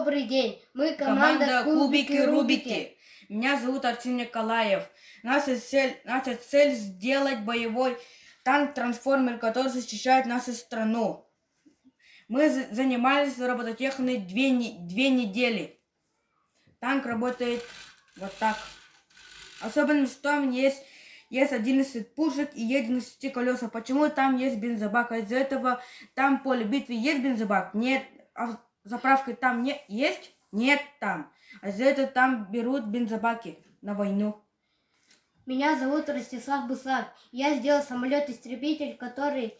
Добрый день. Мы Команда Кубики-Рубики. Меня зовут Артем Николаев. Наша цель сделать боевой танк-трансформер, который защищает нашу страну. Мы занимались робототехникой две недели. Танк работает вот так. Особенность в том, есть 11 пушек и едет на 6 колесах. Почему там есть бензобак? А из-за этого там поле битвы есть бензобак? Нет. А заправка там не есть? Нет там. А из-за этого там берут бензобаки на войну. Меня зовут Ростислав Бусак. Я сделал самолет-истребитель, который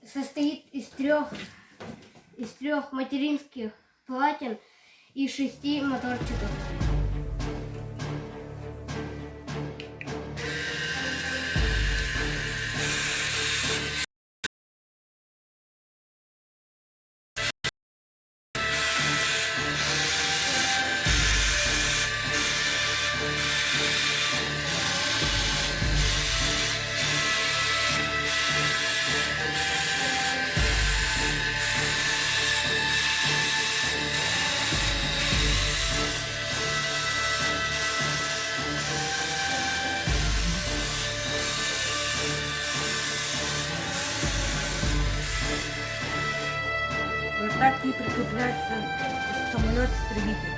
состоит из трех материнских платин и 6 моторчиков. Вот так и прикрепляется самолет-истребитель.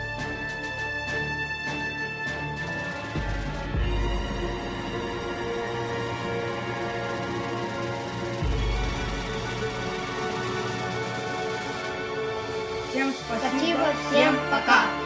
Всем спасибо. Спасибо, всем пока.